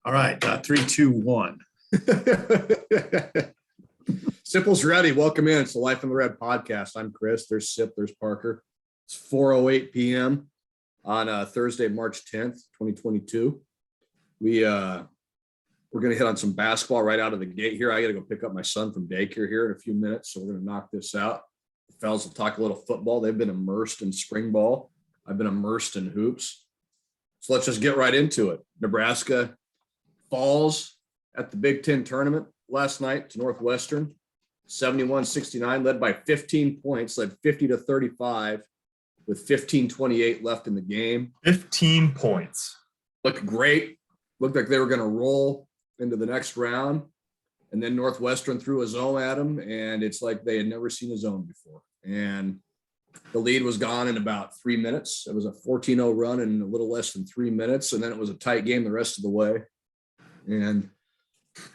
All right, 3, 2, 1. Simple's ready. Welcome in. It's the Life in the Red podcast. I'm Chris. There's Sip. There's Parker. It's 4:08 p.m. on Thursday, March 10th, 2022. We're going to hit on some basketball right out of the gate here. I got to go pick up my son from daycare here in a few minutes, so we're going to knock this out. The fellas will talk a little football. They've been immersed in spring ball. I've been immersed in hoops. So let's just get right into it. Nebraska falls at the Big Ten tournament last night to Northwestern, 71-69, led by 15 points, led 50-35 with 15:28 left in the game. 15 points. Looked great. Looked like they were going to roll into the next round. And then Northwestern threw a zone at them, and it's like they had never seen a zone before. And the lead was gone in about 3 minutes. It was a 14-0 run in a little less than 3 minutes, and then it was a tight game the rest of the way. And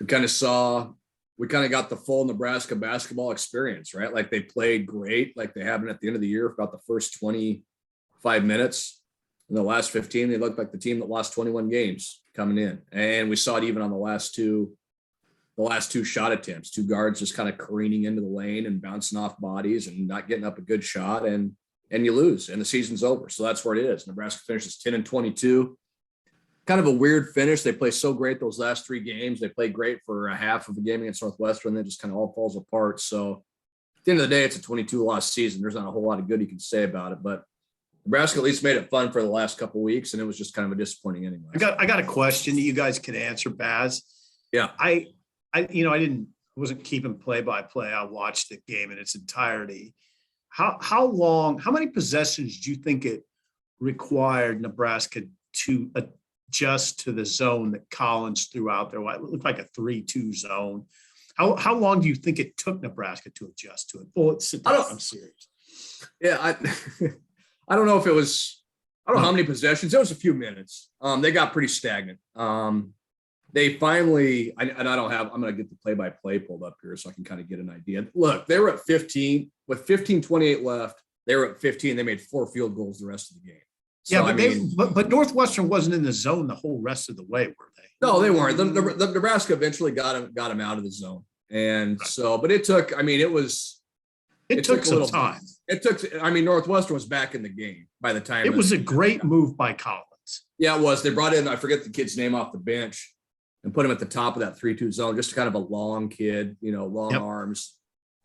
we kind of got the full Nebraska basketball experience, right? Like they played great, like they haven't at the end of the year, about the first 25 minutes. In the last 15, they looked like the team that lost 21 games coming in. And we saw it even on the last two shot attempts, two guards just kind of careening into the lane and bouncing off bodies and not getting up a good shot. And you lose and the season's over. So that's where it is. Nebraska finishes 10-22. Kind of a weird finish. They play so great those last three games. They played great for a half of the game against Northwestern, and then just kind of all falls apart. So at the end of the day, it's a 22-loss season. There's not a whole lot of good you can say about it, but Nebraska at least made it fun for the last couple of weeks, and it was just kind of a disappointing ending. I got a question that you guys could answer, Baz. Yeah. I wasn't keeping play-by-play. I watched the game in its entirety. How many possessions do you think it required Nebraska to adjust to the zone that Collins threw out there? It looked like a 3-2 zone. How long do you think it took Nebraska to adjust to it? Well, I'm serious. Yeah, I don't know if it was. I don't know how many possessions. It was a few minutes. They got pretty stagnant. They finally, I'm going to get the play-by-play pulled up here so I can kind of get an idea. Look, they were at 15 with 15:28 left. They were at 15. They made 4 field goals the rest of the game. So, but Northwestern wasn't in the zone the whole rest of the way, were they? No, they weren't. The Nebraska eventually got him out of the zone, and right. So, but it took. I mean, it took some time. Northwestern was back in the game by the time. It was a great move by Collins. Yeah, it was. They brought in, I forget the kid's name off the bench, and put him at the top of that 3-2 zone, just kind of a long kid, long arms.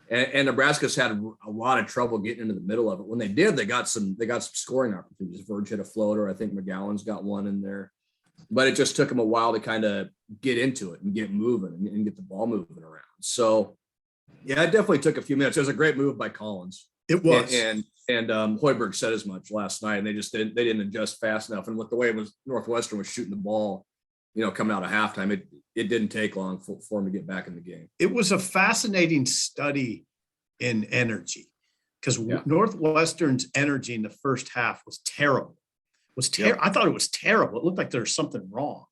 And Nebraska's had a lot of trouble getting into the middle of it. When they did, they got some scoring opportunities. Verge hit a floater. I think McGowan's got one in there. But it just took them a while to kind of get into it and get moving and get the ball moving around. So, yeah, it definitely took a few minutes. It was a great move by Collins. It was. And Hoiberg said as much last night, and they didn't adjust fast enough. And with the way Northwestern was shooting the ball, coming out of halftime, it didn't take long for them to get back in the game. It was a fascinating study in energy because Northwestern's energy in the first half was terrible. I thought it was terrible. It looked like there was something wrong.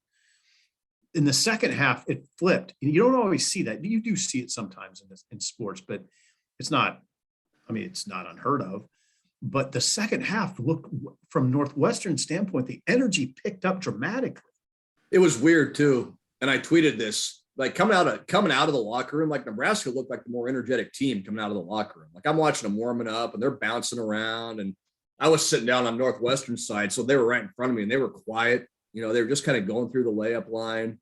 In the second half, it flipped. You don't always see that. You do see it sometimes in sports, but it's not unheard of. But the second half looked, from Northwestern's standpoint, the energy picked up dramatically. It was weird too. And I tweeted this, like coming out of the locker room, like Nebraska looked like the more energetic team coming out of the locker room. Like I'm watching them warming up and they're bouncing around, and I was sitting down on Northwestern side. So they were right in front of me and they were quiet. They were just kind of going through the layup line.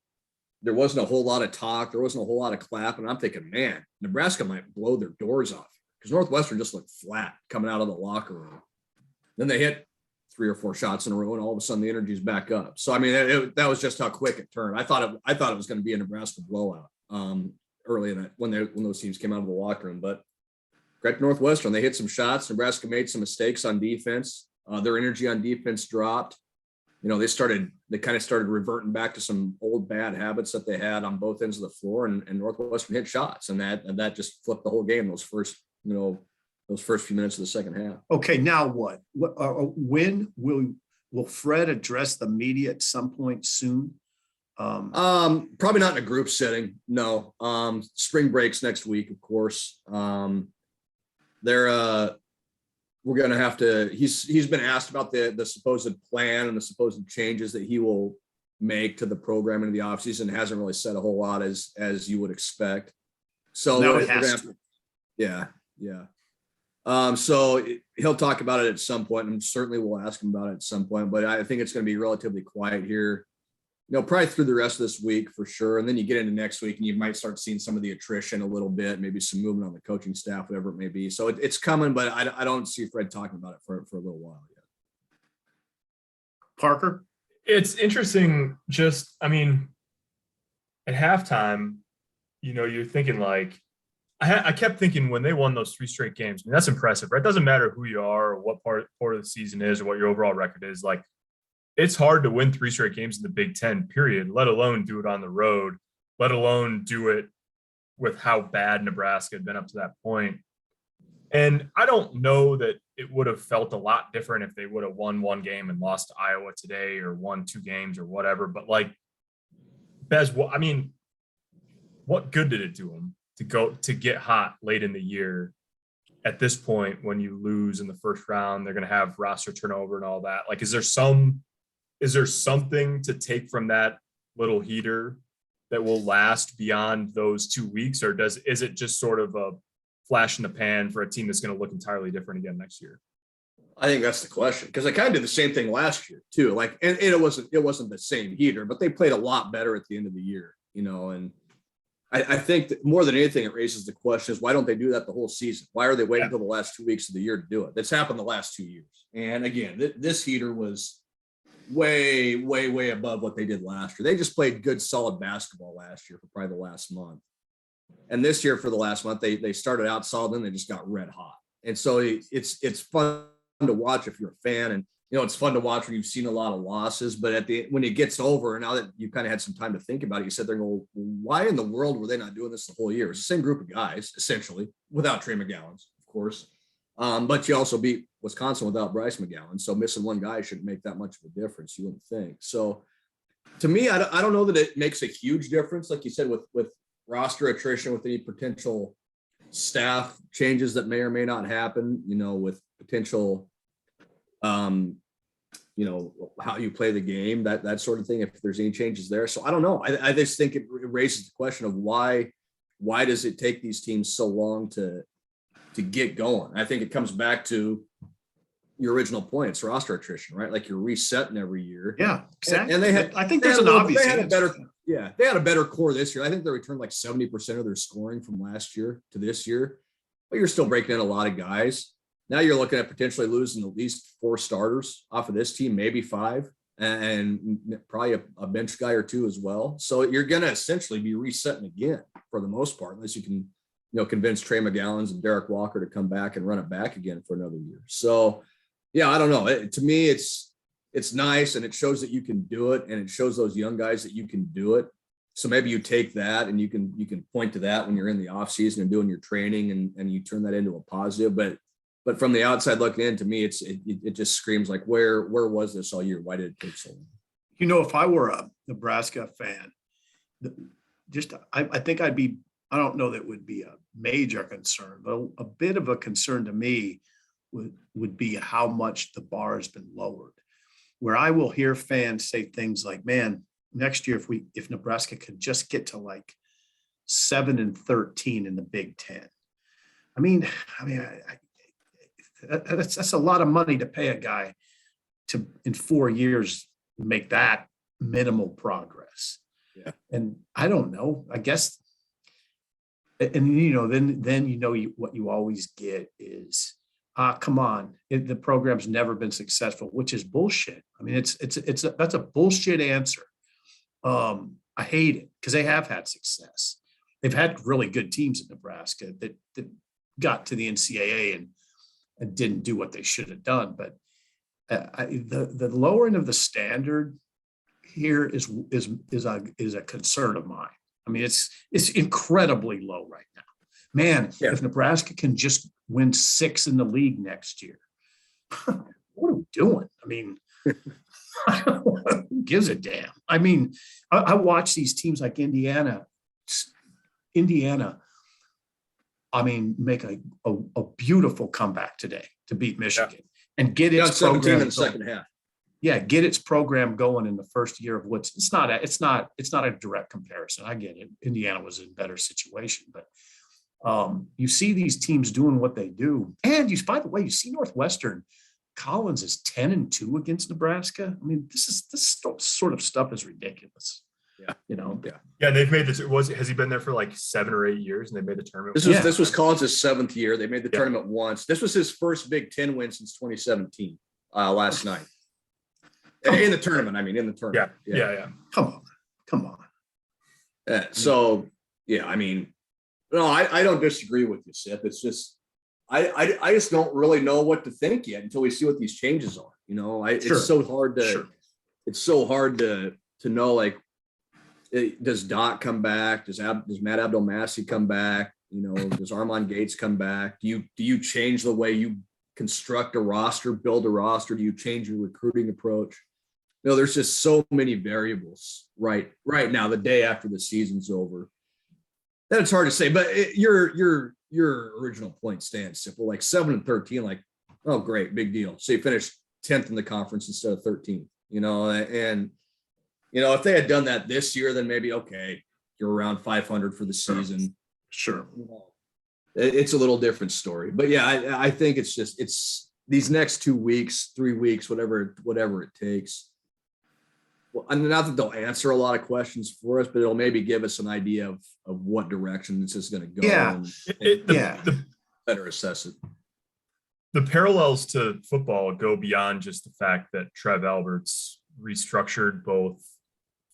There wasn't a whole lot of talk. There wasn't a whole lot of clapping. I'm thinking, man, Nebraska might blow their doors off because Northwestern just looked flat coming out of the locker room. Then they hit 3 or 4 shots in a row, and all of a sudden the energy's back up. So, that was just how quick it turned. I thought it was going to be a Nebraska blowout early in that when those teams came out of the locker room. But great Northwestern, they hit some shots. Nebraska made some mistakes on defense. Their energy on defense dropped. They kind of started reverting back to some old bad habits that they had on both ends of the floor, and Northwestern hit shots, and that just flipped the whole game. Those first few minutes of the second half. Okay, now what? When will Fred address the media at some point soon? Probably not in a group setting. No. Spring breaks next week, of course. We're going to have to, he's been asked about the supposed plan and the supposed changes that he will make to the program in the offseason. Hasn't really said a whole lot as you would expect. So Now we're it has gonna to. yeah. So he'll talk about it at some point, and certainly we'll ask him about it at some point. But I think it's going to be relatively quiet here, probably through the rest of this week for sure. And then you get into next week, and you might start seeing some of the attrition a little bit, maybe some movement on the coaching staff, whatever it may be. So it's coming, but I don't see Fred talking about it for a little while yet. Parker? It's interesting. At halftime, you're thinking like, I kept thinking when they won those 3 straight games, that's impressive, right? It doesn't matter who you are or what part of the season is or what your overall record is. Like, it's hard to win 3 straight games in the Big Ten, period, let alone do it on the road, let alone do it with how bad Nebraska had been up to that point. And I don't know that it would have felt a lot different if they would have won 1 game and lost to Iowa today, or won 2 games or whatever. But like, Bez, what good did it do them to get hot late in the year at this point when you lose in the first round? They're going to have roster turnover and all that. Like, is there something to take from that little heater that will last beyond those 2 weeks? Or is it just sort of a flash in the pan for a team that's going to look entirely different again next year? I think that's the question, because I kind of did the same thing last year too. Like, and it wasn't the same heater, but they played a lot better at the end of the year, and I think that more than anything, it raises the question is, why don't they do that the whole season? Why are they waiting until the last 2 weeks of the year to do it? That's happened the last 2 years. And again, this heater was way, way, way above what they did last year. They just played good, solid basketball last year for probably the last month. And this year for the last month, they started out solid, and they just got red hot. And so it's fun to watch if you're a fan, and it's fun to watch when you've seen a lot of losses. But when it gets over, now that you kind of had some time to think about it, you said there, why in the world were they not doing this the whole year? It's the same group of guys, essentially, without Trey McGowan's, of course. But you also beat Wisconsin without Bryce McGowan. So missing one guy shouldn't make that much of a difference, you wouldn't think. So to me, I don't know that it makes a huge difference, like you said, with roster attrition, with any potential staff changes that may or may not happen, with potential how you play the game, that sort of thing, if there's any changes there. So I don't know. I just think it raises the question of why does it take these teams so long to get going? I think it comes back to your original point. It's roster attrition, right? Like, you're resetting every year. Yeah, exactly. And I think there's an obvious answer. They had a better core this year. I think they returned like 70% of their scoring from last year to this year, but you're still breaking in a lot of guys. Now you're looking at potentially losing at least 4 starters off of this team, maybe 5, and probably a bench guy or 2 as well. So you're going to essentially be resetting again for the most part, unless you can, convince Trey McGowan's and Derek Walker to come back and run it back again for another year. So, yeah, I don't know. To me, it's nice, and it shows that you can do it, and it shows those young guys that you can do it. So maybe you take that and you can point to that when you're in the off season and doing your training, and you turn that into a positive. But from the outside looking in, to me, it just screams like, where was this all year? Why did it take so long? If I were a Nebraska fan, I think I don't know that it would be a major concern, but a bit of a concern to me would be how much the bar has been lowered. Where I will hear fans say things like, man, next year, if Nebraska could just get to like 7-13 in the Big Ten. That's a lot of money to pay a guy to, in 4 years, make that minimal progress. Yeah. And I don't know, I guess. And, then what you always get is, come on, the program's never been successful, which is bullshit. That's a bullshit answer. I hate it, because they have had success. They've had really good teams in Nebraska that got to the NCAA and didn't do what they should have done. But the lowering of the standard here is a concern of mine. It's incredibly low right now. Man, if Nebraska can just win 6 in the league next year, what are we doing? Who gives a damn? I watch these teams like Indiana, make a beautiful comeback today to beat Michigan and get its program in the second half. get its program going in the first year of what's it's not a direct comparison. I get it. Indiana was in a better situation, but you see these teams doing what they do. And by the way, you see Northwestern. Collins is 10-2 against Nebraska. I mean, this sort of stuff is ridiculous. Yeah. Yeah. They've made this. Has he been there for like 7 or 8 years and they made the tournament? This was Collins' 7th year. They made the tournament once. This was his first Big Ten win since 2017, last night. In the tournament. Yeah. Come on. So, I mean, no, I don't disagree with you, Sip. It's just, I just don't really know what to think yet until we see what these changes are. It's so hard to know, like, does Doc come back? Does Matt Abdelmassih come back? Does Armand Gates come back? Do you change the way you construct a roster, build a roster? Do you change your recruiting approach? There's just so many variables right now, the day after the season's over, that it's hard to say. But your original point stands, Simple. Like 7-13, like, oh great, big deal. So you finished 10th in the conference instead of 13th. And if they had done that this year, then maybe okay, you're around 500 for the season. Sure. It's a little different story. But yeah, I think it's these next 2 weeks, 3 weeks, whatever it takes. Well, and not that they'll answer a lot of questions for us, but it'll maybe give us an idea of what direction this is going to go. Yeah. Better assess it. The parallels to football go beyond just the fact that Trev Alberts restructured both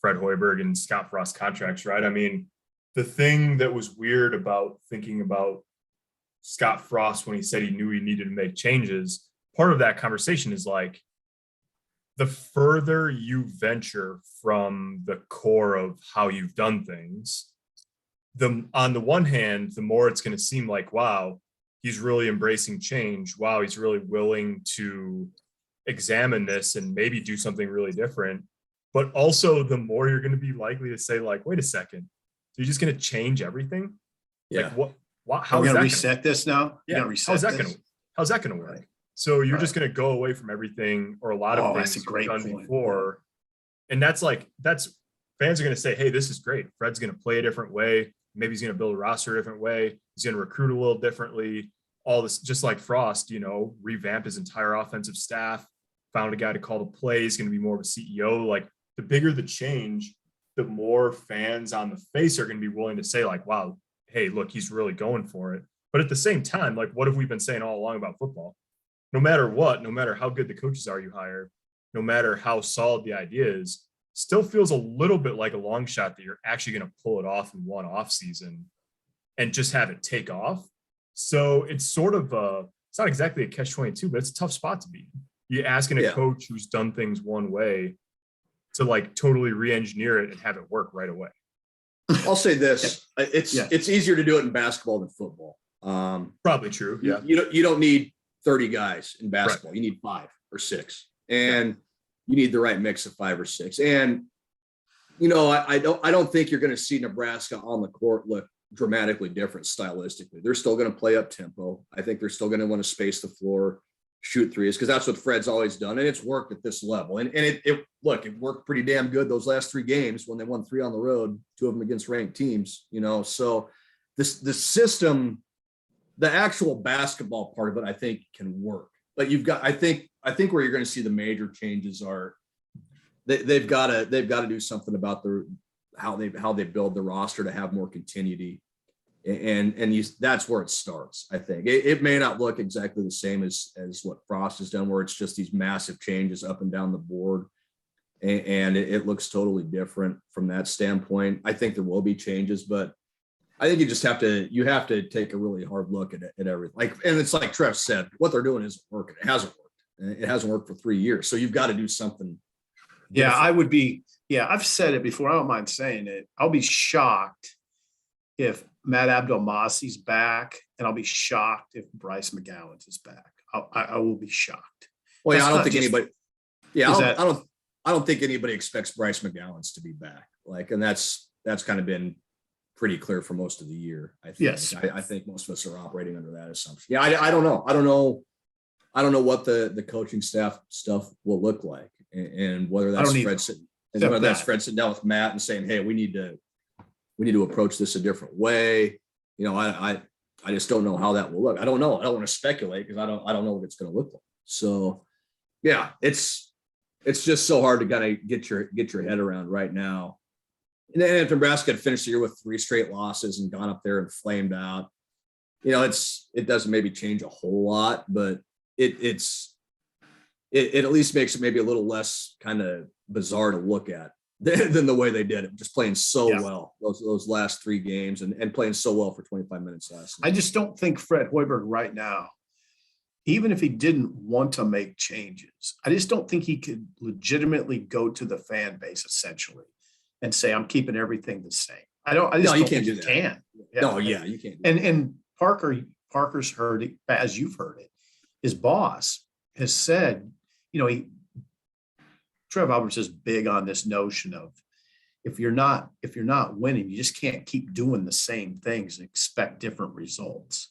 Fred Hoiberg and Scott Frost contracts, right? I mean, the thing that was weird about thinking about Scott Frost when he said he knew he needed to make changes, part of that conversation is like, the further you venture from the core of how you've done things, on the one hand, the more it's going to seem like, wow, he's really embracing change. Wow, he's really willing to examine this and maybe do something really different. But also the more you're going to be likely to say, like, wait a second, so you're just going to change everything? Yeah. Like how we're is going to that reset this now? Yeah. How's that going to work? Right. So you're just going to go away from everything or a lot of things that's a great done point. before. And that's fans are going to say, hey, this is great. Fred's going to play a different way. Maybe he's going to build a roster a different way. He's going to recruit a little differently. All this, just like Frost, revamped his entire offensive staff, found a guy to call the plays, going to be more of a CEO. Like, the bigger the change, the more fans on the face are going to be willing to say, like, wow, hey, look, he's really going for it. But at the same time, like, what have we been saying all along about football? No matter what, no matter how good the coaches are you hire, no matter how solid the idea is, still feels a little bit like a long shot that you're actually going to pull it off in one off season and just have it take off. So it's sort of it's not exactly a catch-22, but it's a tough spot to be. You're asking a coach who's done things one way to like totally re-engineer it and have it work right away. I'll say this: it's easier to do it in basketball than football. Probably true. Yeah. You don't need 30 guys in basketball. Right. You need 5 or 6, and you need the right mix of 5 or 6. And I don't think you're going to see Nebraska on the court look dramatically different stylistically. They're still going to play up tempo. I think they're still going to want to space the floor, shoot threes, because that's what Fred's always done, and it's worked at this level. And it worked pretty damn good those last 3 games when they won 3 on the road, 2 of them against ranked teams. So the system, the actual basketball part of it, I think can work. But you've got, I think where you're going to see the major changes are they've got to do something about how they build the roster to have more continuity. And that's where it starts. I think it may not look exactly the same as what Frost has done, where it's just these massive changes up and down the board, and it looks totally different from that standpoint. I think there will be changes, but I think you just have to take a really hard look at everything. And it's like Trev said, what they're doing isn't working. It hasn't worked. It hasn't worked for 3 years. So you've got to do something. Yeah, I would be. Yeah, I've said it before. I don't mind saying it. I'll be shocked if Matt Abdelmassih's back, and I'll be shocked if Bryce McGowan is back. I will be shocked. Well, yeah, I don't think anybody. Yeah, I don't think anybody expects Bryce McGowan's to be back. And that's kind of been pretty clear for most of the year. I think. Yes. I think most of us are operating under that assumption. Yeah, I don't know. I don't know what the coaching staff stuff will look like, and whether that's Fred sitting down with Matt and saying, hey, we need to approach this a different way. I just don't know how that will look. I don't know. I don't want to speculate because I don't know what it's going to look like. So yeah, it's just so hard to kind of get your head around right now. And then if Nebraska had finished the year with 3 straight losses and gone up there and flamed out, it doesn't maybe change a whole lot, but it at least makes it maybe a little less kind of bizarre to look at than the way they did it, just playing so well those last 3 games and playing so well for 25 minutes last night. I just don't think Fred Hoiberg right now, even if he didn't want to make changes, I just don't think he could legitimately go to the fan base essentially and say, I'm keeping everything the same. You can't do that. Can. Yeah. No, yeah, you can't. And Parker's heard it, as you've heard it. His boss has said, Trev Alberts is big on this notion of if you're not winning, you just can't keep doing the same things and expect different results.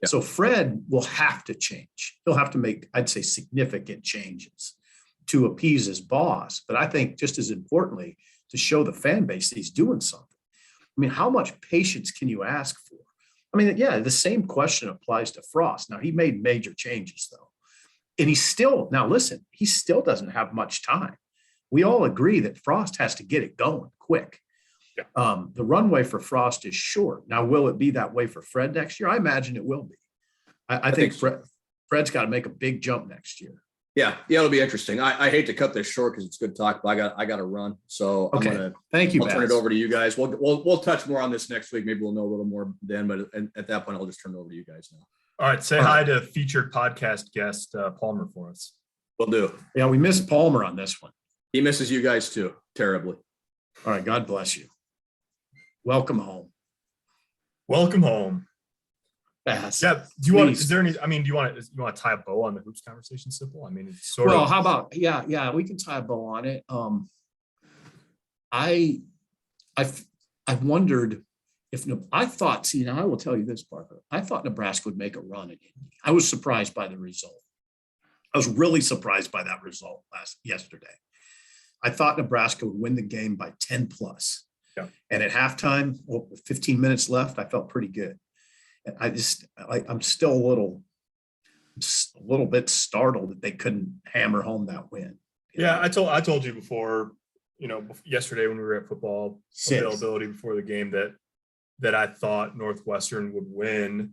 Yeah. So Fred will have to change. He'll have to make, I'd say, significant changes to appease his boss. But I think just as importantly, to show the fan base that he's doing something. I mean, how much patience can you ask for? I mean, yeah, the same question applies to Frost. Now, he made major changes, though. And he still doesn't have much time. We all agree that Frost has to get it going quick. Yeah. The runway for Frost is short. Now, will it be that way for Fred next year? I imagine it will be. I think Fred's got to make a big jump next year. Yeah, it'll be interesting. I hate to cut this short because it's good talk, but I got to run. So okay. Thank you. I'll turn it over to you guys. We'll touch more on this next week. Maybe we'll know a little more then. But at that point, I'll just turn it over to you guys now. All right. Say hi to featured podcast guest Palmer for us. Will do. Yeah, we missed Palmer on this one. He misses you guys too, terribly. All right. God bless you. Welcome home. Welcome home. Yes. Yeah. Do you want? Is there any? I mean, do you want to tie a bow on the hoops conversation? Simple. I mean, it's sort of. Well, how about yeah, we can tie a bow on it. I've wondered if I thought. See, now I will tell you this, Parker. I thought Nebraska would make a run at Indy. I was surprised by the result. I was really surprised by that result yesterday. I thought Nebraska would win the game by 10 plus. Yeah. And at halftime, with 15 minutes left, I felt pretty good. I'm still a little bit startled that they couldn't hammer home that win. Yeah, I told you before, yesterday when we were at football availability before the game that I thought Northwestern would win.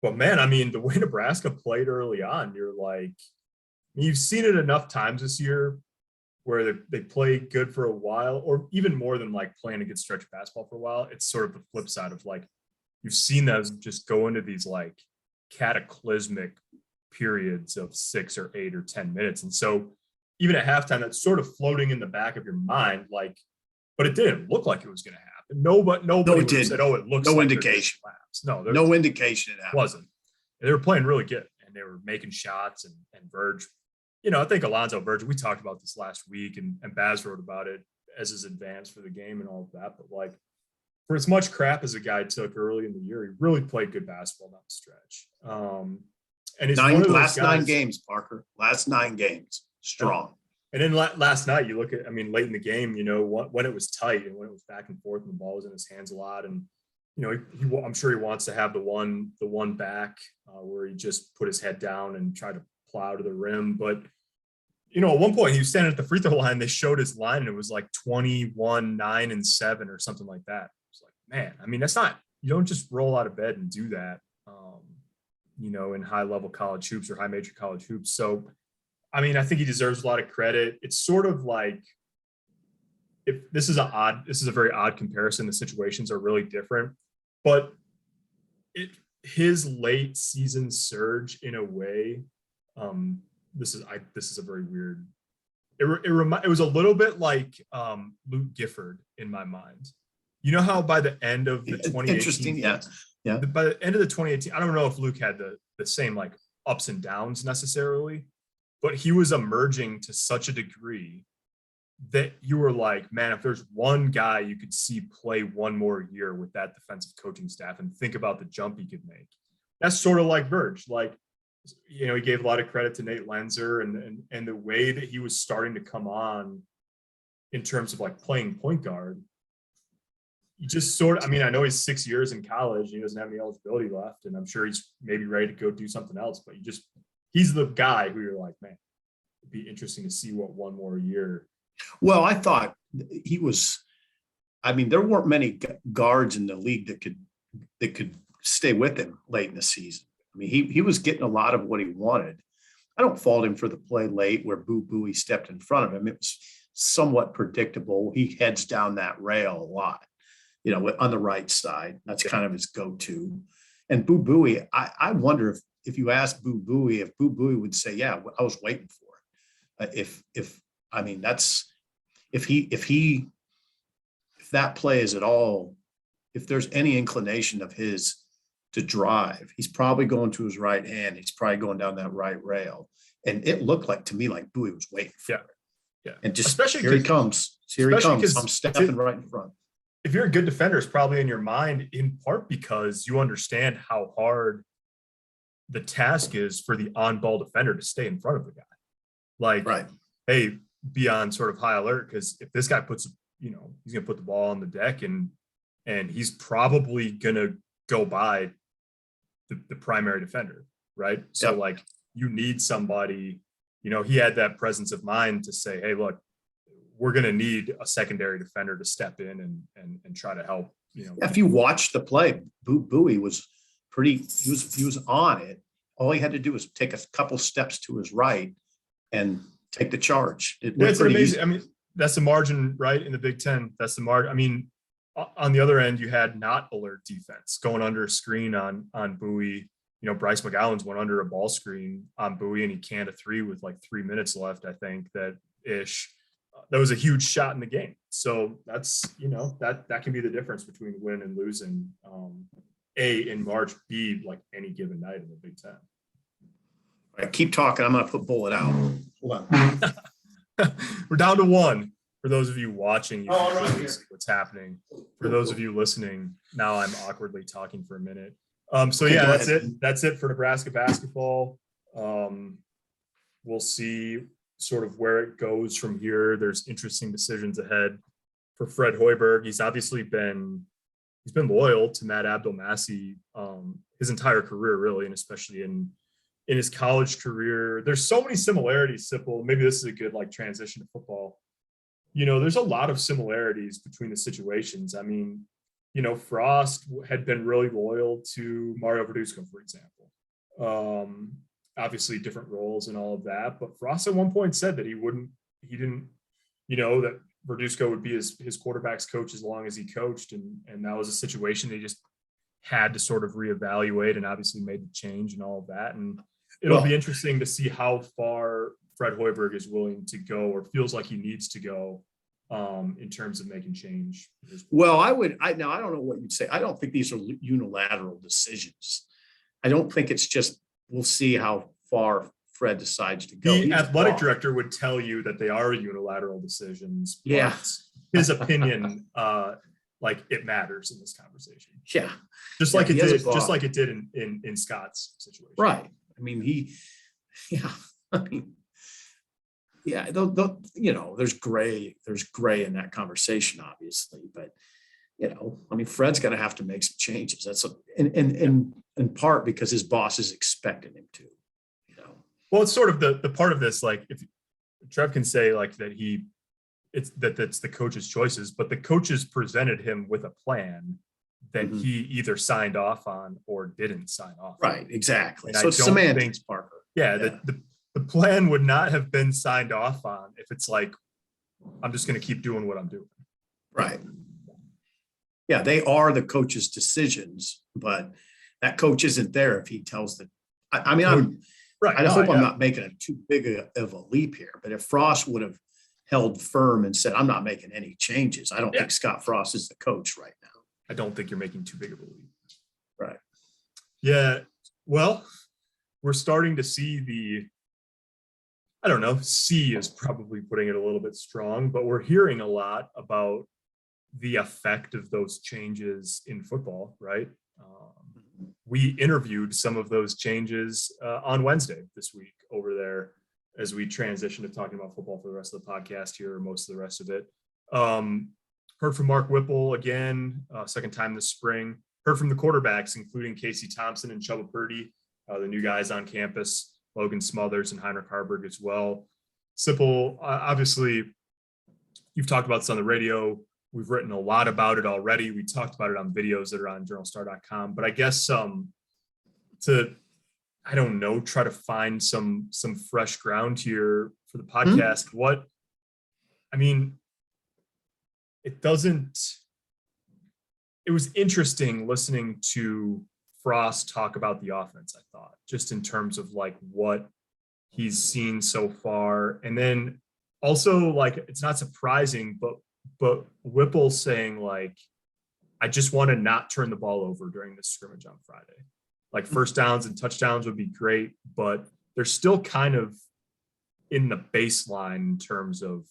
But man, I mean, the way Nebraska played early on, you're like, you've seen it enough times this year where they play good for a while, or even more than like playing a good stretch of basketball for a while. It's sort of the flip side of like, you've seen those just go into these like cataclysmic periods of 6 or 8 or 10 minutes. And so even at halftime, that's sort of floating in the back of your mind, like, but it didn't look like it was going to happen. Nobody said, "Oh, it looks no like indication." No indication it happened. Wasn't. They were playing really good, and they were making shots. And Verge, I think Alonzo Verge. We talked about this last week, and Baz wrote about it as his advance for the game and all of that. But like, for as much crap as a guy took early in the year, he really played good basketball down the stretch. And he's last 9 games, Parker. Last 9 games, strong. And then last night, you look at, late in the game, when it was tight and when it was back and forth and the ball was in his hands a lot. And, I'm sure he wants to have the one back where he just put his head down and tried to plow to the rim. But, at one point he was standing at the free throw line. They showed his line and it was like 21, 9, and 7 or something like that. It's like, man, that's not, you don't just roll out of bed and do that, in high level college hoops or high major college hoops. So, I think he deserves a lot of credit. It's sort of like, this is a very odd comparison. The situations are really different, but his late season surge in a way, this is a very weird, it was a little bit like Luke Gifford in my mind. You know how by the end of the 2018, interesting, yeah. By the end of the 2018, I don't know if Luke had the same like ups and downs necessarily, but he was emerging to such a degree that you were like, man, if there's one guy you could see play one more year with that defensive coaching staff and think about the jump he could make. That's sort of like Verge. Like, he gave a lot of credit to Nate Lenzer and the way that he was starting to come on in terms of like playing point guard. You just I know he's 6 years in college. He doesn't have any eligibility left, and I'm sure he's maybe ready to go do something else. But he's the guy who you're like, man, it'd be interesting to see what one more year. Well, I thought he was. I mean, there weren't many guards in the league that could stay with him late in the season. I mean, he was getting a lot of what he wanted. I don't fault him for the play late where Boo Buie stepped in front of him. It was somewhat predictable. He heads down that rail a lot, on the right side. That's kind of his go-to. And Boo Buie, I wonder if you ask Boo Buie, if Boo Buie would say, yeah, I was waiting for it. If that play is at all, if there's any inclination of his to drive, he's probably going to his right hand. He's probably going down that right rail. And it looked to me like Buie was waiting for it. Yeah. And just especially here he comes. I'm stepping right in front. If you're a good defender, it's probably in your mind, in part because you understand how hard the task is for the on-ball defender to stay in front of the guy. Like, right. Hey, be on sort of high alert, because if this guy puts, he's going to put the ball on the deck and he's probably going to go by the primary defender, right? So like you need somebody, he had that presence of mind to say, hey, look, we're going to need a secondary defender to step in and try to help. If you watch the play, Buie was he was on it. All he had to do was take a couple steps to his right and take the charge. It's amazing. Easy. I mean, that's the margin, right? In the Big Ten, that's the margin. I mean, on the other end, you had not alert defense going under a screen on Buie. Bryce McGowan's went under a ball screen on Buie and he canned a three with like 3 minutes left, I think, that was a huge shot in the game. So that's, that can be the difference between winning and losing, A, in March, B, like any given night in the Big Ten. All right, keep talking. I'm going to put bullet out. Hold on. We're down to one. For those of you watching, you can really see what's happening. For those of you listening, now I'm awkwardly talking for a minute. So yeah, that's it. That's it for Nebraska basketball. We'll see sort of where it goes from here. There's interesting decisions ahead for Fred Hoiberg. He's obviously been loyal to Matt Abdelmassih his entire career, really, and especially in his college career. There's so many similarities, Sipple. Maybe this is a good like transition to football. There's a lot of similarities between the situations. I mean, Frost had been really loyal to Mario Verduzco, for example. Obviously different roles and all of that, but Frost at one point said that he didn't, that Verduzco would be his quarterback's coach as long as he coached. And that was a situation they just had to sort of reevaluate, and obviously made the change and all of that. And it'll be interesting to see how far Fred Hoiberg is willing to go, or feels like he needs to go, in terms of making change. Well, I don't know what you'd say. I don't think these are unilateral decisions. I don't think it's just, we'll see how far Fred decides to go. The athletic director would tell you that they are unilateral decisions. But yeah. His opinion, like it matters in this conversation. Yeah. Just like it did in Scott's situation. Right. I mean, there's gray in that conversation, obviously, but Fred's going to have to make some changes. That's in part because his boss is expecting him to, Well, it's sort of the part of this, like if Trev can say like that that's the coach's choices, but the coaches presented him with a plan that he either signed off on or didn't sign off on. Right, exactly. And so it's semantics, Parker. Yeah, the plan would not have been signed off on if it's like, I'm just going to keep doing what I'm doing. Right. Yeah, they are the coach's decisions, but that coach isn't there if he tells them. I hope I'm not making it too big of a leap here, but if Frost would have held firm and said, I'm not making any changes, I don't think Scott Frost is the coach right now. I don't think you're making too big of a leap. Right. Yeah. Well, we're starting to see C is probably putting it a little bit strong, but we're hearing a lot about the effect of those changes in football, right? we interviewed some of those changes on Wednesday this week over there as we transition to talking about football for the rest of the podcast here, or most of the rest of it. Heard from Mark Whipple again, second time this spring. Heard from the quarterbacks, including Casey Thompson and Chubba Purdy, the new guys on campus, Logan Smothers and Heinrich Harburg as well. Simple, obviously, you've talked about this on the radio. We've written a lot about it already. We talked about it on videos that are on journalstar.com. But I guess I don't know, try to find some fresh ground here for the podcast. It was interesting listening to Frost talk about the offense, I thought, just in terms of like what he's seen so far. And then also, like, it's not surprising, but Whipple saying, like, I just want to not turn the ball over during this scrimmage on Friday. Like, first downs and touchdowns would be great, but they're still kind of in the baseline in terms of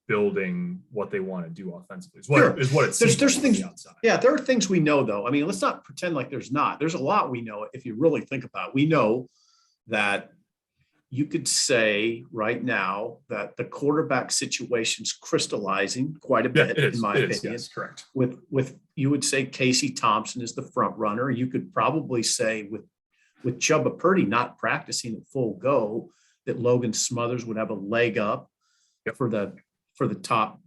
building what they want to do offensively. Is what it seems there's like things. on the outside. Yeah, there are things we know, though. I mean, let's not pretend like there's not. There's a lot we know if you really think about it. We know that you could say right now that the quarterback situation's crystallizing quite a bit, in my opinion. Yes, correct. With you would say Casey Thompson is the front runner. You could probably say with Chubba Purdy not practicing at full go, that Logan Smothers would have a leg up for the top,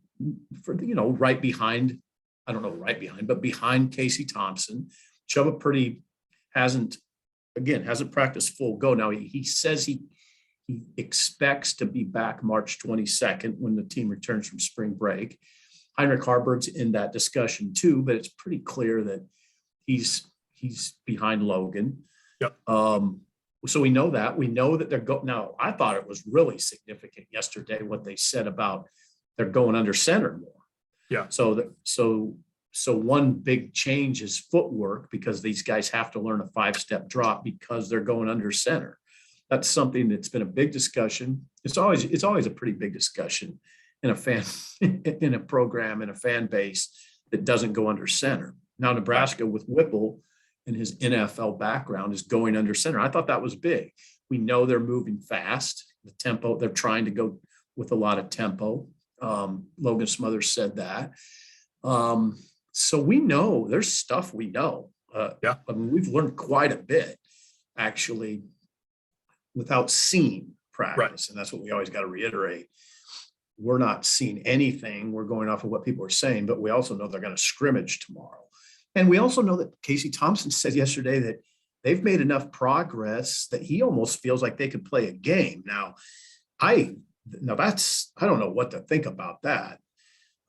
right behind. I don't know, right behind, but behind Casey Thompson. Chubba Purdy hasn't practiced full go. Now he says he expects to be back March 22nd when the team returns from spring break. Heinrich Harburg's in that discussion too, but it's pretty clear that he's behind Logan. Yep. So we know that. We know that they're going. Now, I thought it was really significant yesterday what they said about they're going under center more. Yeah. So one big change is footwork, because these guys have to learn a 5-step drop because they're going under center. That's something that's been a big discussion. It's always a pretty big discussion in a program, in a fan base that doesn't go under center. Now, Nebraska with Whipple and his NFL background is going under center. I thought that was big. We know they're moving fast. The tempo, they're trying to go with a lot of tempo. Logan Smothers said that. So we know there's stuff we know. I mean, we've learned quite a bit, actually, without seeing practice. Right. And that's what we always got to reiterate. We're not seeing anything. We're going off of what people are saying, but we also know they're going to scrimmage tomorrow. And we also know that Casey Thompson said yesterday that they've made enough progress that he almost feels like they could play a game. Now I don't know what to think about that.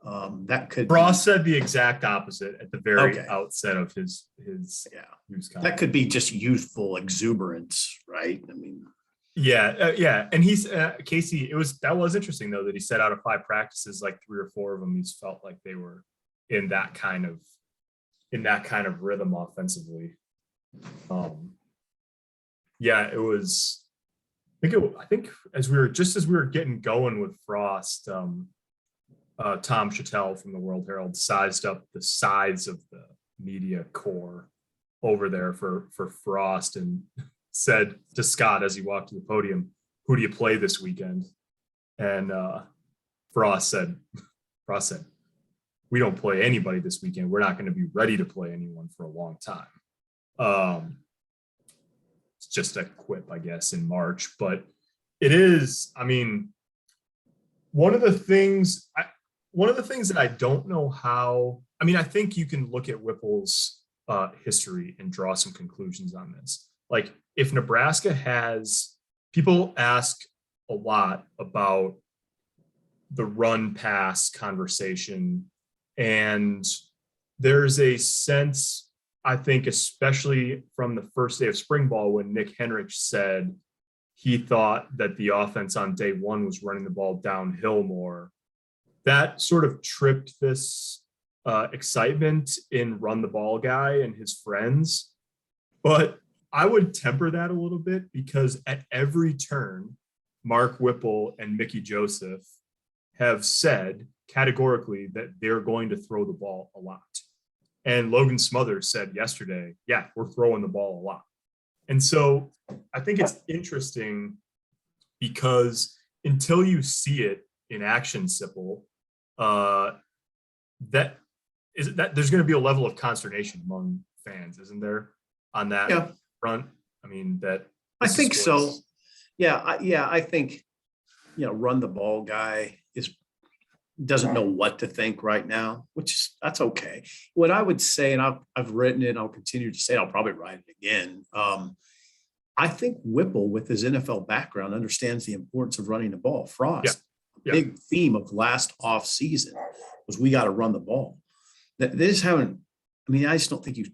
That could Ross said the exact opposite at the very outset of his news conference. That could be just youthful exuberance, right? I mean, and he's Casey. That was interesting though that he set out of 5 practices, like 3 or 4 of them he's felt like they were in that kind of rhythm offensively. It was. I think as we were getting going with Frost, Tom Chattel from the World Herald sized up the size of the media corps over there for Frost and said to Scott as he walked to the podium, "Who do you play this weekend?" And Frost said, "We don't play anybody this weekend. We're not going to be ready to play anyone for a long time." It's just a quip, I guess, in March, but it is. I mean, one of the things that I don't know how. I mean, I think you can look at Whipple's history and draw some conclusions on this. Like, if Nebraska has, people ask a lot about the run pass conversation, and there's a sense, I think, especially from the first day of spring ball when Nick Henrich said he thought that the offense on day one was running the ball downhill more, that sort of tripped this excitement in run the ball guy and his friends. But I would temper that a little bit, because at every turn, Mark Whipple and Mickey Joseph have said categorically that they're going to throw the ball a lot. And Logan Smothers said yesterday, yeah, we're throwing the ball a lot. And so I think it's interesting because until you see it in action, Sipple, that there's going to be a level of consternation among fans, isn't there, on that front? I mean, I think so. Yeah, I think, run the ball guy doesn't know what to think right now, that's okay. What I would say, and I've written it, and I'll continue to say it, I'll probably write it again. I think Whipple, with his NFL background, understands the importance of running the ball. Frost, big theme of last off season was we got to run the ball. They just haven't. I mean, I just don't think if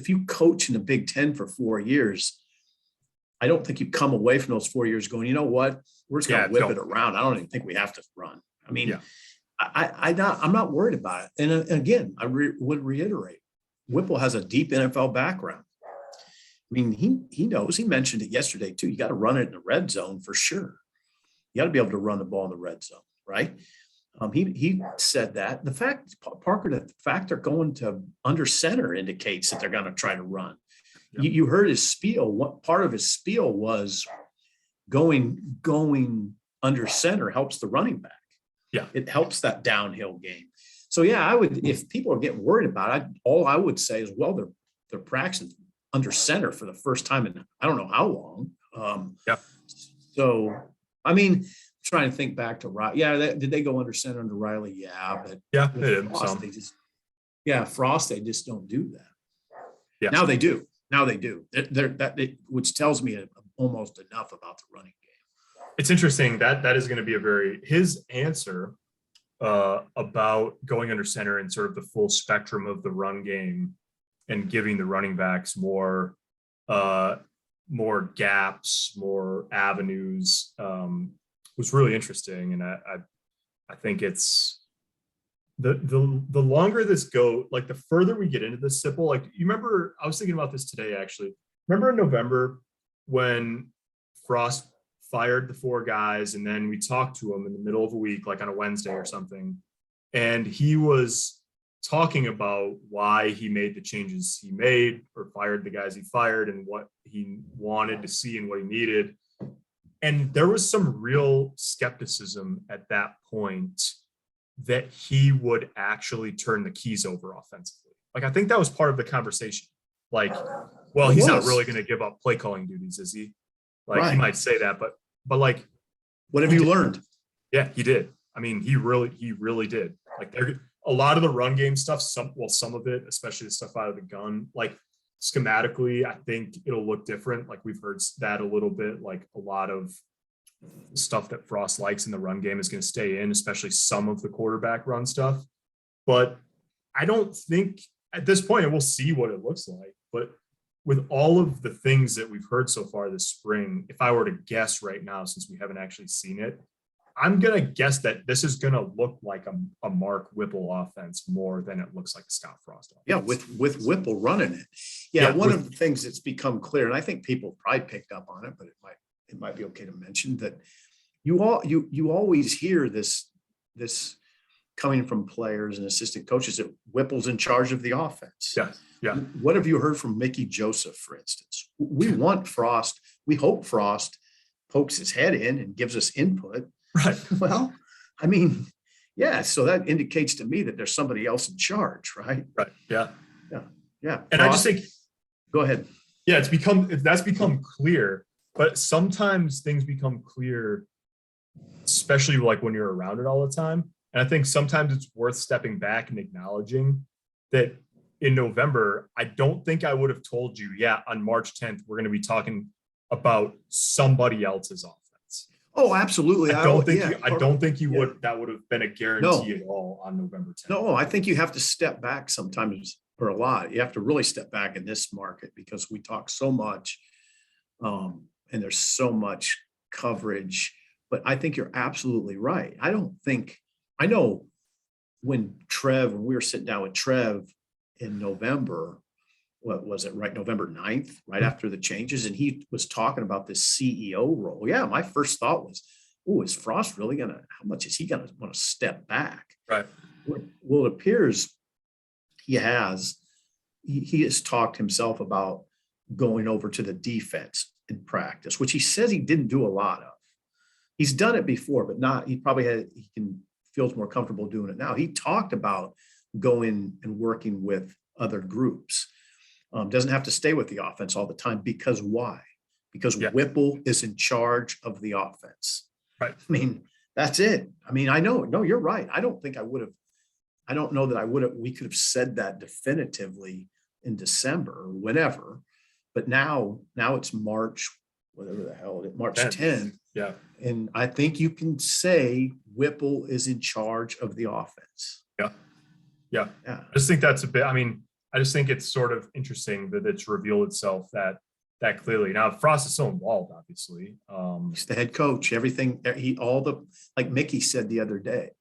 you coach in the Big Ten for 4 years, I don't think you come away from those 4 years going, you know what, we're just going to whip it around. I don't even think we have to run. I mean, I'm not worried about it. And again, I would reiterate, Whipple has a deep NFL background. I mean, he knows. He mentioned it yesterday too. You got to run it in the red zone for sure. You got to be able to run the ball in the red zone, right? He said that. The fact, Parker, the fact they're going to under center indicates that they're going to try to run. Yep. You heard his spiel. What part of his spiel was going under center helps the running back. Yeah, it helps that downhill game. So yeah, I would, if people are getting worried about it, all I would say is, well, they're practicing under center for the first time in I don't know how long. So I mean, trying to think back to did they go under center under Riley? Yeah, but they did. Frost, they just don't do that. Yeah, now they do. Which tells me almost enough about the running game. It's interesting that is going to be his answer about going under center and sort of the full spectrum of the run game and giving the running backs more gaps, more avenues, was really interesting. And I think it's the longer this go, like the further we get into this, Sipple, like you remember, I was thinking about this today, actually. Remember in November when Frost fired the 4 guys, and then we talked to him in the middle of a week, like on a Wednesday or something, and he was talking about why he made the changes he made or fired the guys he fired and what he wanted to see and what he needed. And there was some real skepticism at that point that he would actually turn the keys over offensively. Like, I think that was part of the conversation. Like, well, he's not really going to give up play calling duties, is he? Like, he might say that, but like, what have you learned? Yeah, he did. I mean, he really did. Like, a lot of the run game stuff, some of it, especially the stuff out of the gun, like schematically, I think it'll look different. Like, we've heard that a little bit, like a lot of stuff that Frost likes in the run game is going to stay in, especially some of the quarterback run stuff. But I don't think at this point, and we'll see what it looks like, but with all of the things that we've heard so far this spring, if I were to guess right now, since we haven't actually seen it, I'm going to guess that this is going to look like a Mark Whipple offense more than it looks like a Scott Frost offense. Yeah, with Whipple running it. Yeah, one of the things that's become clear, and I think people probably picked up on it, but it might be okay to mention that you always hear this coming from players and assistant coaches that Whipple's in charge of the offense. Yeah. What have you heard from Mickey Joseph, for instance? We want Frost. We hope Frost pokes his head in and gives us input. Right. Well, I mean, yeah. So that indicates to me that there's somebody else in charge, right? Right. Yeah. And I just think, go ahead. Yeah, that's become clear, but sometimes things become clear, especially like when you're around it all the time. And I think sometimes it's worth stepping back and acknowledging that in November, I don't think I would have told you, on March 10th, we're going to be talking about somebody else's offense. Oh, absolutely. I don't think you would. That would have been a guarantee at all on November 10th. No, I think you have to step back sometimes, or a lot. You have to really step back in this market because we talk so much, and there's so much coverage. But I think you're absolutely right. I know when we were sitting down with Trev in November, what was it, right? November 9th, right after the changes. And he was talking about this CEO role. Yeah. My first thought was, is Frost really how much is he going to want to step back? Right. Well, it appears he has talked himself about going over to the defense in practice, which he says he didn't do a lot of. He's done it before, but not, he feels more comfortable doing it now. He talked about going and working with other groups. Doesn't have to stay with the offense all the time, because why? Because Whipple is in charge of the offense. Right. I mean, that's it. I mean, I know, no, you're right. I don't know that we could have said that definitively in December or whenever, but now it's March, whatever the hell, March 10th. Yeah. And I think you can say Whipple is in charge of the offense. Yeah. I just think that's I just think it's sort of interesting that it's revealed itself that clearly. Now, Frost is still involved, obviously. He's the head coach, everything, like Mickey said the other day,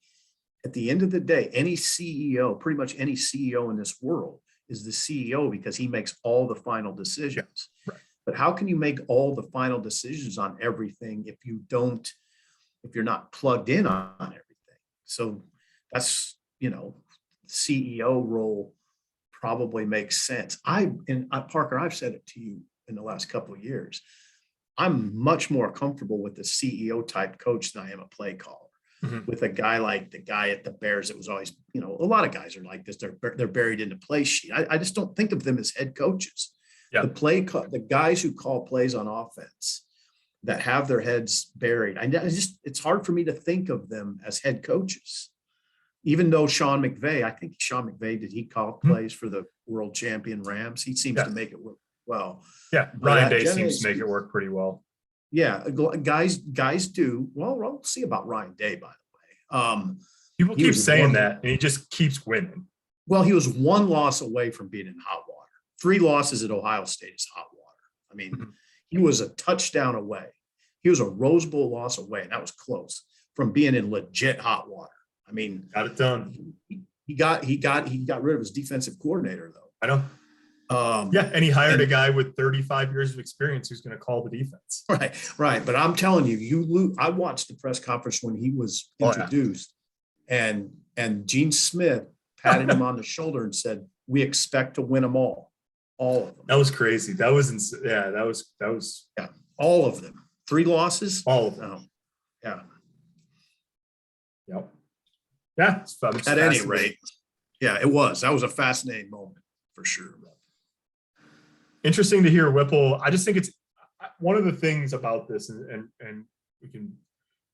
at the end of the day, any CEO, pretty much any CEO in this world is the CEO, because he makes all the final decisions. Right. But how can you make all the final decisions on everything if you're not plugged in on everything? So that's, CEO role probably makes sense. Parker, I've said it to you in the last couple of years. I'm much more comfortable with the CEO type coach than I am a play caller. Mm-hmm. With a guy like the guy at the Bears, it was always, a lot of guys are like this. They're buried in the play sheet. I just don't think of them as head coaches. Yeah. The guys who call plays on offense that have their heads buried, it's hard for me to think of them as head coaches. Even though Sean McVay, did he call plays for the world champion Rams? He seems to make it work well. Yeah, Ryan Day seems to make it work pretty well. Yeah, guys do. Well, we'll see about Ryan Day, by the way. People keep saying that, and he just keeps winning. Well, he was one loss away from being in hot water. 3 losses at Ohio State is hot water. I mean, He was a touchdown away. He was a Rose Bowl loss away, and that was close from being in legit hot water. I mean, got it done. He got rid of his defensive coordinator, though. I know. And he hired a guy with 35 years of experience who's going to call the defense. Right. But I'm telling you, I watched the press conference when he was introduced, and Gene Smith patted him on the shoulder and said, "We expect to win them all of them." That was crazy. That was that was all of them. 3 losses, all of them. Yeah. Yep. Yeah. At any rate, it was. That was a fascinating moment for sure. Interesting to hear Whipple. I just think it's one of the things about this, and we can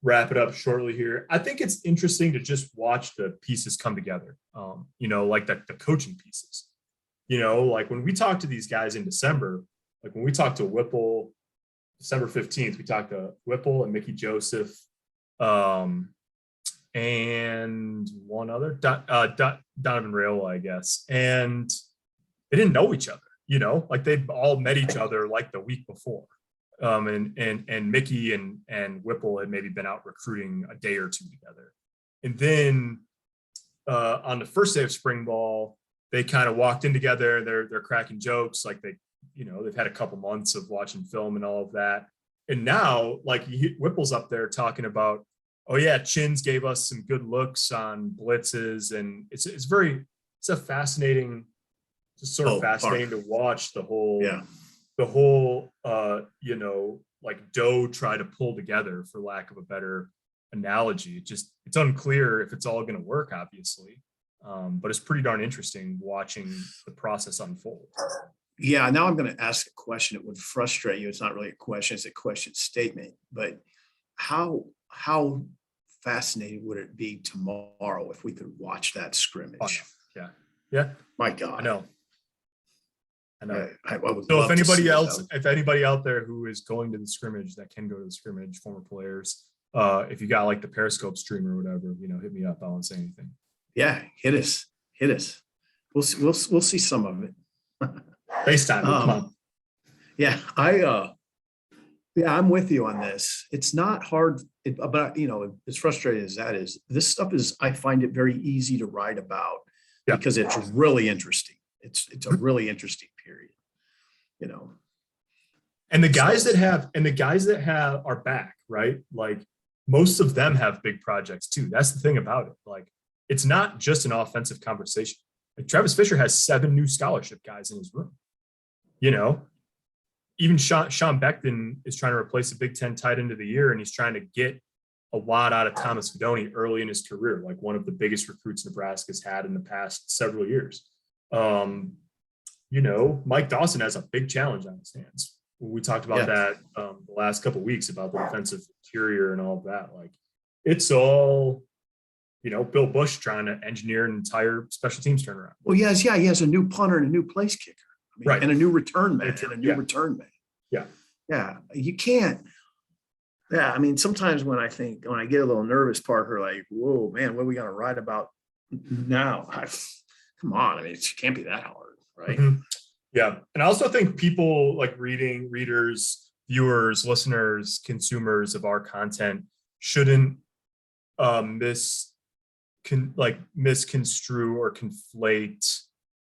wrap it up shortly here. I think it's interesting to just watch the pieces come together. Like the coaching pieces. Like when we talked to these guys in December, like when we talked to Whipple, December 15th, we talked to Whipple and Mickey Joseph, and one other, Donovan Raiola, I guess. And they didn't know each other, like they all met each other like the week before. And Mickey and Whipple had maybe been out recruiting a day or 2 together. And then on the first day of spring ball, they kind of walked in together. They're cracking jokes, like they've had a couple months of watching film and all of that. And now, like Whipple's up there talking about, oh yeah, Chins gave us some good looks on blitzes, and it's a fascinating, just sort of fascinating to watch the whole like dough try to pull together, for lack of a better analogy. It's unclear if it's all going to work, obviously, but it's pretty darn interesting watching the process unfold. Yeah, now I'm going to ask a question. It would frustrate you. It's not really a question; it's a question statement. But how fascinating would it be tomorrow if we could watch that scrimmage? Yeah. My God, I know. I would So if anybody out there who is going to the scrimmage, that can go to the scrimmage, former players, if you got like the Periscope stream or whatever, hit me up. I won't say anything. Yeah, hit us. We'll see some of it. FaceTime. Come on. Yeah, I'm with you on this. It's not hard, but as frustrating as that is, this stuff I find it very easy to write about because it's really interesting. It's a really interesting period, And the guys that have are back, right? Like most of them have big projects too. That's the thing about it. Like it's not just an offensive conversation. Like Travis Fisher has 7 new scholarship guys in his room. You know, even Sean Beckton is trying to replace a Big Ten tight end of the year, and he's trying to get a lot out of Thomas Fedoni early in his career, like one of the biggest recruits Nebraska's had in the past several years. You know, Mike Dawson has a big challenge on his hands. We talked about that the last couple of weeks about the defensive interior and all of that. Like, it's all, you know, Bill Bush trying to engineer an entire special teams turnaround. Well, he has a new punter and a new place kicker. I mean, Right. And a new return man and a new return man. Yeah. Yeah. You can't. Yeah. I mean, sometimes when I get a little nervous, Parker, like, whoa, man, what are we going to write about now? Come on. I mean, it can't be that hard. Right. Mm-hmm. Yeah. And I also think people like readers, viewers, listeners, consumers of our content shouldn't misconstrue or conflate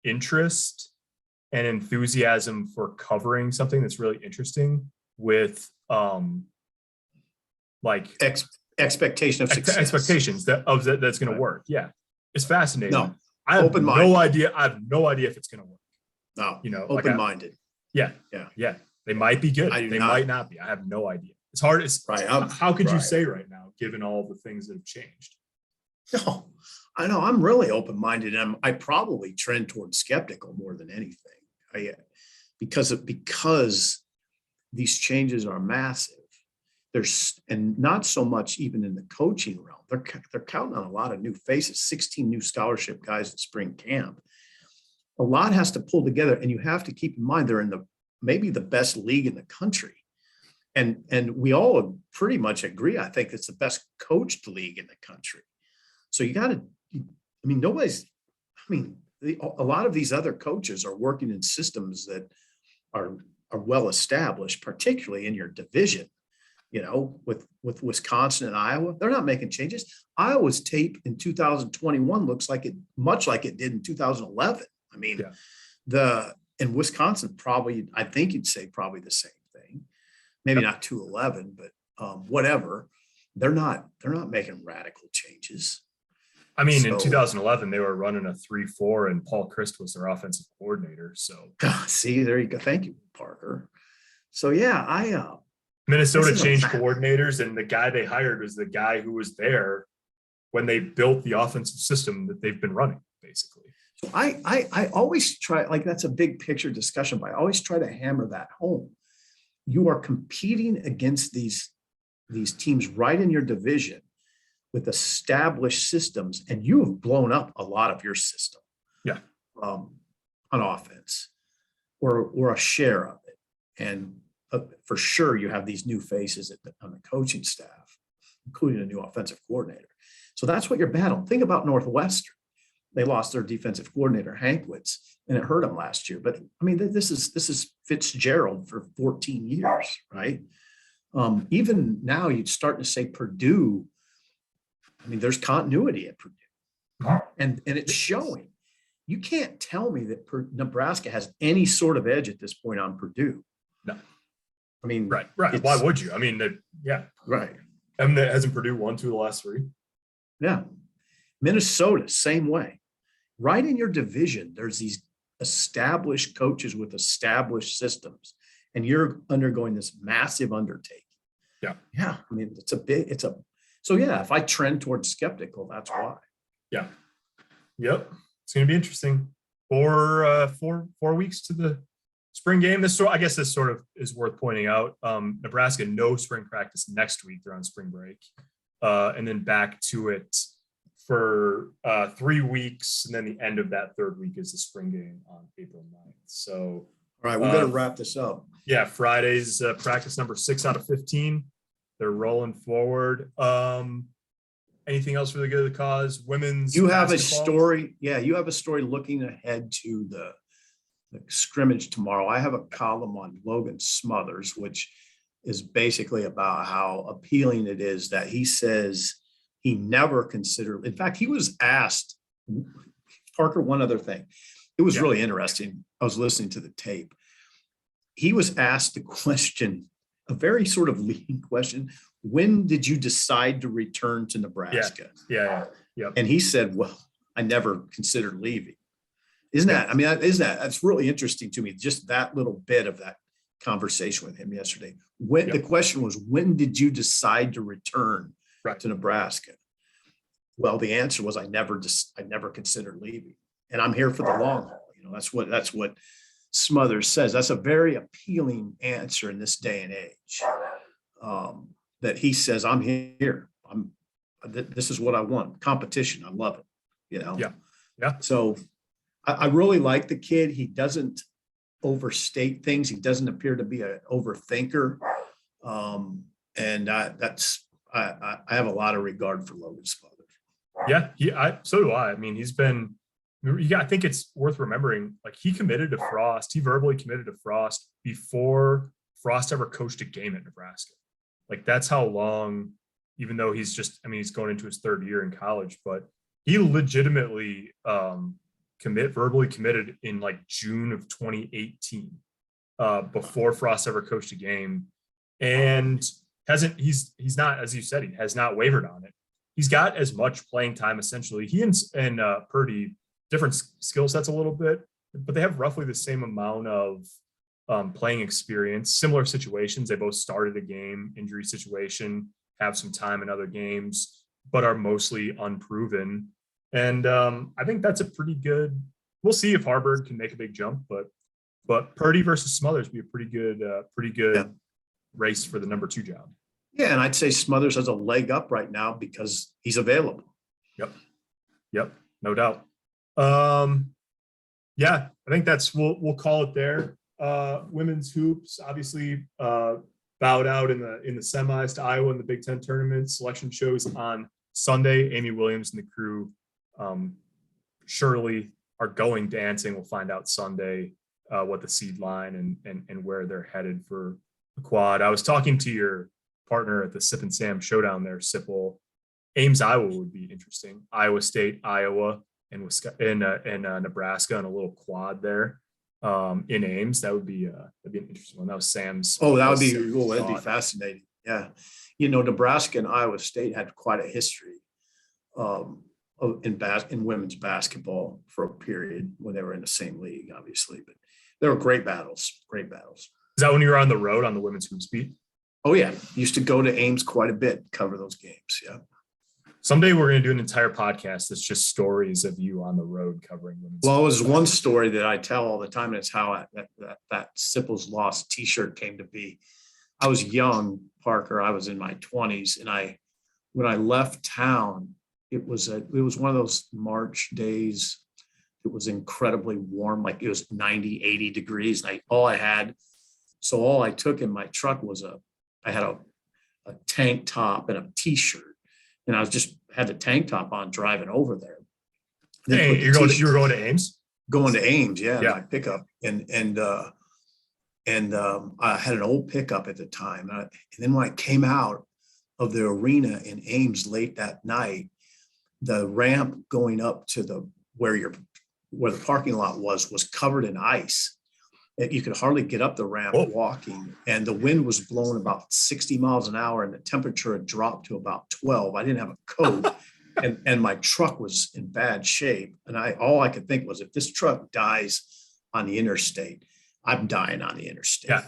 interest and enthusiasm for covering something that's really interesting with expectation of success. Expectations that's going to work. Yeah. It's fascinating. No. I have Open-minded. no idea. I have no idea if it's going to work. No, you know, open-minded. Yeah. They might be good. They might not be. I have no idea. It's hard. How could you say right now, given all the things that have changed? No, I know. I'm really open-minded. I probably trend towards skeptical more than anything. Because these changes are massive. And not so much even in the coaching realm. They're counting on a lot of new faces, 16 new scholarship guys in spring camp. A lot has to pull together, and you have to keep in mind they're in maybe the best league in the country. And we all pretty much agree, I think it's the best coached league in the country. So a lot of these other coaches are working in systems that are well established, particularly in your division. You know, with Wisconsin and Iowa, they're not making changes. Iowa's tape in 2021 looks much like it did in 2011. I mean, in Wisconsin, probably, I think you'd say probably the same thing. Maybe not 211, but whatever. They're not making radical changes. I mean, in 2011, they were running a 3-4, and Paul Christ was their offensive coordinator. So, see, there you go. Thank you, Parker. So, Minnesota changed coordinators, and the guy they hired was the guy who was there when they built the offensive system that they've been running, basically. I always try, like, that's a big picture discussion, but I always try to hammer that home. You are competing against these teams right in your division with established systems, and you have blown up a lot of your system. Yeah. On offense, or a share of it. And for sure, you have these new faces on the coaching staff, including a new offensive coordinator. So that's what you're battling. Think about Northwestern. They lost their defensive coordinator, Hankwitz, and it hurt them last year. But I mean, this is Fitzgerald for 14 years, right? Even now, you'd start to say Purdue. I mean, there's continuity at Purdue, and it's showing. You can't tell me that Nebraska has any sort of edge at this point on Purdue. No. I mean, right. Why would you? I mean, right. I mean, hasn't Purdue won 2 of the last 3? Yeah. Minnesota, same way. Right in your division, there's these established coaches with established systems, and you're undergoing this massive undertaking. Yeah. Yeah. I mean, so if I trend towards skeptical, that's why. Yeah. Yep. It's going to be interesting. 4 weeks to the spring game. I guess this sort of is worth pointing out. Nebraska, no spring practice next week. They're on spring break. And then back to it for 3 weeks. And then the end of that 3rd week is the spring game on April 9th. So, all right, we better wrap this up. Yeah. Friday's practice number 6 out of 15. They're rolling forward. Anything else for the good of the cause? Women's. You have basketball? A story. Yeah. You have a story looking ahead to the scrimmage tomorrow. I have a column on Logan Smothers, which is basically about how appealing it is that he says he never considered. In fact, he was asked, Parker, one other thing. It was really interesting. I was listening to the tape. He was asked the question, a very sort of leading question. When did you decide to return to Nebraska? Yeah. And he said, well, I never considered leaving. That's really interesting to me. Just that little bit of that conversation with him yesterday. The question was, when did you decide to return to Nebraska? Well, the answer was, I never considered leaving, and I'm here for the long haul. That's what Smothers says. That's a very appealing answer in this day and age. That he says, I'm here. This is what I want. Competition. I love it. Yeah. So I really like the kid. He doesn't overstate things. He doesn't appear to be an overthinker. And I have a lot of regard for Logan Smothers. Yeah, so do I. I mean, he's been. I think it's worth remembering. Like, he committed to Frost. He verbally committed to Frost before Frost ever coached a game at Nebraska. Like, that's how long. Even though he's going into his third year in college, but he legitimately verbally committed in like June of 2018, before Frost ever coached a game, and he's not, as you said, he has not wavered on it. He's got as much playing time essentially. He and Purdy, different skill sets a little bit, but they have roughly the same amount of playing experience, similar situations. They both started a game, injury situation, have some time in other games, but are mostly unproven. And I think that's a pretty good. We'll see if Harvard can make a big jump, but Purdy versus Smothers would be a pretty good race for the number 2 job. Yeah, and I'd say Smothers has a leg up right now because he's available. Yep, no doubt. Yeah, I think we'll call it there. Women's hoops obviously bowed out in the semis to Iowa in the Big Ten tournament. Selection shows on Sunday. Amy Williams and the crew surely are going dancing. We'll find out Sunday what the seed line and where they're headed for the quad. I was talking to your partner at the Sip and Sam showdown there, Sipple. Ames, Iowa would be interesting. Iowa State, Iowa, and Nebraska on a little quad there. In Ames, that would be an interesting one. That was Sam's. Oh, that'd be fascinating. Yeah, Nebraska and Iowa State had quite a history in women's basketball for a period when they were in the same league, obviously. But they were great battles. Great battles. Is that when you were on the road on the women's hoops beat? Oh yeah, used to go to Ames quite a bit, cover those games. Yeah. Someday we're going to do an entire podcast that's just stories of you on the road covering women's. Well, it was one story that I tell all the time, and it's how that Sipple's Lost T-shirt came to be. I was young, Parker. I was in my 20s, and when I left town, it was one of those March days. It was incredibly warm, like it was 90, 80 degrees. And all I took in my truck was I had a tank top and a T-shirt. And I had the tank top on driving over there. Hey, you were going to Ames? Going to Ames, yeah. My pickup, and I had an old pickup at the time. And then when I came out of the arena in Ames late that night, the ramp going up to where the parking lot was covered in ice. You could hardly get up the ramp walking, and the wind was blowing about 60 miles an hour, and the temperature had dropped to about 12. I didn't have a coat, and my truck was in bad shape. And all I could think was, if this truck dies on the interstate, I'm dying on the interstate. Yeah,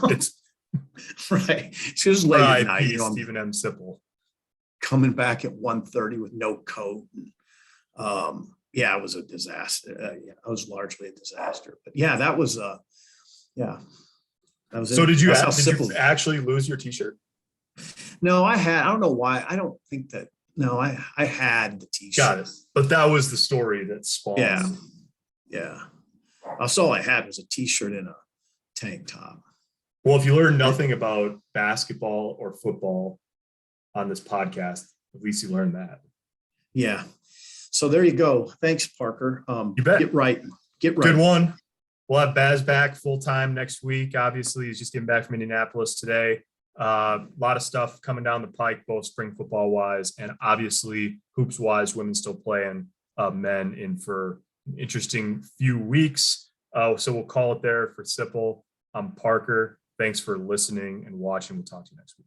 it's right. It's just late at night. Stephen M. Sipple coming back at 1:30 with no coat. Yeah, it was a disaster. It was largely a disaster. But yeah, that was that was. So did you actually lose your T-shirt? No, I don't know why. I don't think that. No, I had the T-shirt. Got it. But that was the story that spawned. Yeah. That's all I had was a T-shirt and a tank top. Well, if you learn nothing about basketball or football on this podcast, at least you learned that. Yeah. So there you go. Thanks, Parker. You bet. Get right. Good one. We'll have Baz back full time next week. Obviously, he's just getting back from Indianapolis today. A lot of stuff coming down the pike, both spring football wise and obviously hoops wise. Women still playing, men in for an interesting few weeks. So we'll call it there for Sipple. I'm Parker. Thanks for listening and watching. We'll talk to you next week.